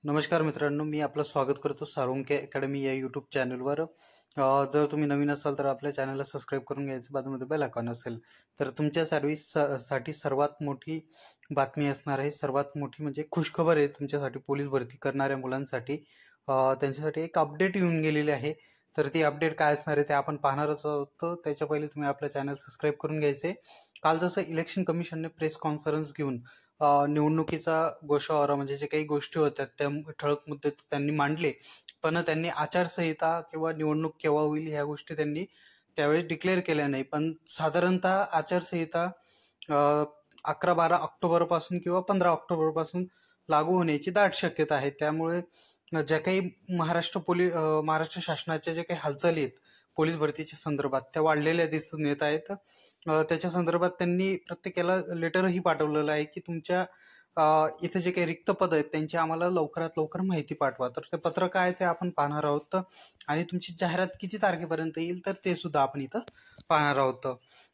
नमस्कार मित्रांनो, मी आपलं स्वागत करतो साळुंखे अकॅडमी या यूट्यूब चॅनलवर. जर तुम्ही नवीन असाल तर आपल्या चॅनलला सबस्क्राईब करून घ्यायचं, बाजूमध्ये बेल आयकॉन असेल तर तुमच्या साठी सर्वात मोठी बातमी असणार आहे. सर्वात मोठी म्हणजे खुशखबर आहे तुमच्यासाठी, पोलीस भरती करणाऱ्या मुलांसाठी. त्यांच्यासाठी एक अपडेट येऊन गेलेली आहे. तर ती अपडेट काय असणार आहे ते आपण पाहणारच आहोत. त्याच्या पहिले तुम्ही आपलं चॅनल सबस्क्राईब करून घ्यायचे. काल जसं इलेक्शन कमिशनने प्रेस कॉन्फरन्स घेऊन निवडणुकीचा गोषवारा म्हणजे जे काही गोष्टी होत्या त्या ठळक मुद्दे त्यांनी मांडले, पण त्यांनी आचारसंहिता किंवा निवडणूक केव्हा होईल ह्या गोष्टी त्यांनी त्यावेळी डिक्लेअर केल्या नाही. पण साधारणतः आचारसंहिता 11-12 ऑक्टोबर पासून किंवा 15 ऑक्टोबर पासून लागू होण्याची दाट शक्यता आहे. त्यामुळे ज्या काही महाराष्ट्र शासनाच्या ज्या काही हालचाली आहेत पोलीस भरतीच्या संदर्भात त्या वाढलेल्या दिसून येत आहेत. त्याच्या संदर्भात त्यांनी प्रत्येकाला लेटरही पाठवलेलं आहे की तुमच्या इथे जे काही रिक्त पद आहेत त्यांची आम्हाला लवकरात लवकर माहिती पाठवा. तर ते पत्र काय ते आपण पाहणार आहोत आणि तुमची जाहिरात किती तारखेपर्यंत येईल तर ते सुद्धा आपण इथं पाहणार आहोत.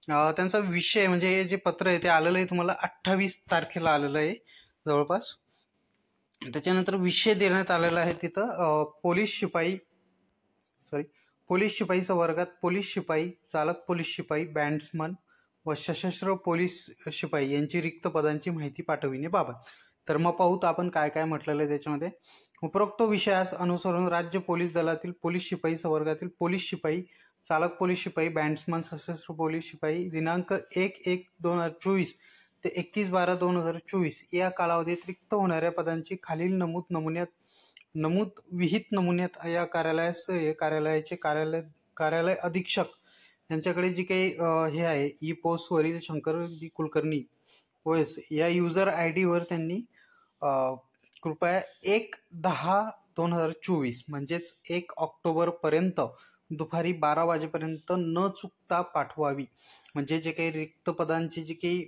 त्यांचा विषय म्हणजे हे जे पत्र आहे ते आलेलं आहे तुम्हाला 28 तारखेला आलेलं आहे जवळपास. त्याच्यानंतर विषय देण्यात आलेला आहे तिथं पोलीस शिपाईच्या वर्गात पोलीस शिपाई, चालक पोलीस शिपाई, बँड्समन व सशस्त्र पोलीस शिपाई यांची रिक्त पदांची माहिती पाठविण्याबाबत. तर मग पाहूत आपण काय काय म्हटलेलं आहे त्याच्यामध्ये. उपरोक्त विषयास अनुसरून राज्य पोलीस दलातील पोलीस शिपाई संवर्गातील पोलीस शिपाई, चालक पोलीस शिपाई, बँड्समन, सशस्त्र पोलीस शिपाई दिनांक 1/1/2024 ते 31/12/2024 या कालावधीत रिक्त होणाऱ्या पदांची खालील विहित नमुन्यात या कार्यालयाचे कार्यालय अधीक्षक यांच्याकडे जी काही हे आहे ई पोस्ट वरील शंकर बी कुलकर्णी OS या युजर ID वर त्यांनी कृपया 1/10/2024 म्हणजेच 1 ऑक्टोबर पर्यंत दुपारी 12 वाजेपर्यंत न चुकता पाठवावी. म्हणजे जे काही रिक्त पदांची जी काही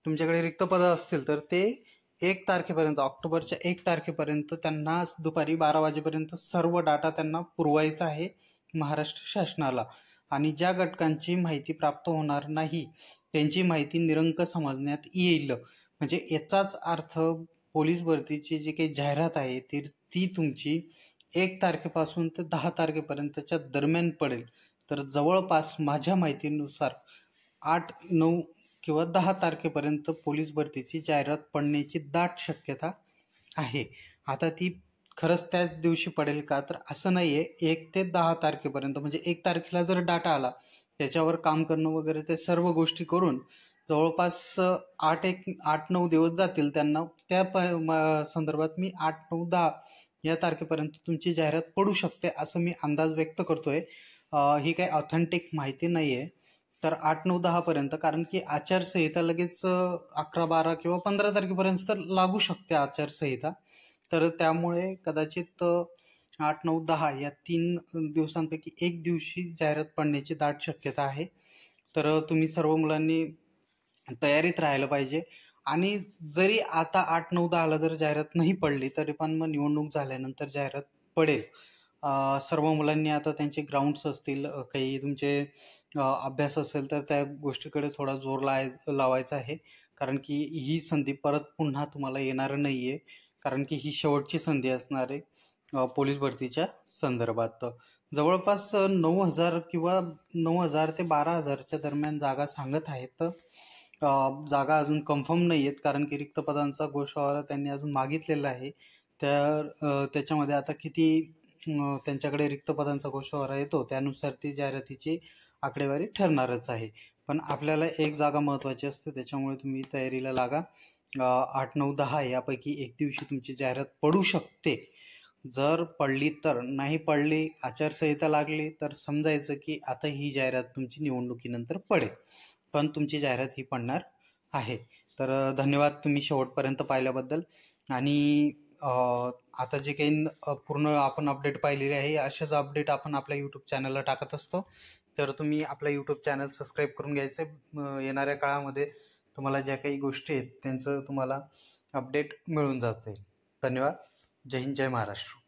तुमच्याकडे रिक्त पदं असतील तर ते 1 तारखेपर्यंत, ऑक्टोबरच्या 1 तारखेपर्यंत त्यांना दुपारी 12 वाजेपर्यंत सर्व डाटा त्यांना पुरवायचा आहे महाराष्ट्र शासनाला. आणि ज्या घटकांची माहिती प्राप्त होणार नाही त्यांची माहिती निरंक समजण्यात येईल. म्हणजे याचाच अर्थ पोलीस भरतीची जी काही जाहिरात आहे ती तुमची 1 तारखेपासून ते 10 तारखेपर्यंतच्या दरम्यान पडेल. तर जवळपास माझ्या माहितीनुसार 8, 9 किंवा 10 तारखेपर्यंत पोलीस भरतीची जाहिरात पडण्याची दाट शक्यता आहे. आता ती खरंच त्याच दिवशी पडेल का तर असं नाहीये. 1 ते 10 तारखेपर्यंत म्हणजे 1 तारखेला जर डाटा आला त्याच्यावर काम करणं वगैरे ते सर्व गोष्टी करून जवळपास 8-9 दिवस जातील त्यांना. त्या संदर्भात मी 8, 9, 10 या तारखेपर्यंत तुमची जाहिरात पडू शकते असं मी अंदाज व्यक्त करतोय. ही काही ऑथेंटिक माहिती नाहीये. तर 8, 9, 10 पर्यंत, कारण की आचारसंहिता लगेच 11, 12 किंवा 15 तारखेपर्यंत तर लागू शकते आचारसंहिता. तर त्यामुळे कदाचित 8, 9, 10 या 3 दिवसांपैकी एक दिवशी जाहिरात पडण्याची दाट शक्यता आहे. तर तुम्ही सर्व मुलांनी तयारीत राहायला पाहिजे. आणि जरी आता 8, 9, 10ला जर जाहिरात नाही पडली तरी पण मग निवडणूक झाल्यानंतर जाहिरात पडेल. सर्व मुलांनी आता त्यांचे ग्राउंड्स असतील, काही तुमचे अभ्यास असेल तर त्या गोष्टीकडे थोडा जोर लावायचा आहे. कारण की ही संधी परत पुन्हा तुम्हाला येणार नाहीये. कारण की ही शेवटची संधी असणार आहे पोलीस भरतीच्या संदर्भात. जवळपास 9,000 किंवा 9,000 ते 12,000च्या दरम्यान जागा सांगत आहेत. जागा अजून कन्फर्म नाही आहेत कारण की रिक्त पदांचा गोषवारा त्यांनी अजून मागितलेला आहे. त्याच्यामध्ये आता किती त्यांच्याकडे रिक्त पदांचा गोषवारा येतो त्यानुसार ती जाहिरातीची आकडेवारी ठरणारच आहे. पण आपल्याला एक जागा महत्त्वाची असते, त्याच्यामुळे तुम्ही तयारीला लागा. 8, 9, 10 यापैकी एक दिवशी तुमची जाहिरात पडू शकते. जर पडली तर, नाही पडली, आचारसंहिता लागली तर समजायचं की आता ही जाहिरात तुमची निवडणुकीनंतर पडेल. पण तुमची जाहिरात ही पडणार आहे. तर धन्यवाद तुम्ही शेवटपर्यंत पाहिल्याबद्दल. आणि आता जे काही पूर्ण आपण अपडेट पाहिलेली आहे अशाच अपडेट आपण आपल्या यूट्यूब चॅनलला टाकत असतो. तर तुम्ही आपला यूट्यूब चॅनल सबस्क्राईब करून घ्यायचं. येणाऱ्या काळामध्ये तुम्हाला ज्या काही गोष्टी आहेत त्यांचं तुम्हाला अपडेट मिळून जाते. धन्यवाद. जय हिंद, जय महाराष्ट्र.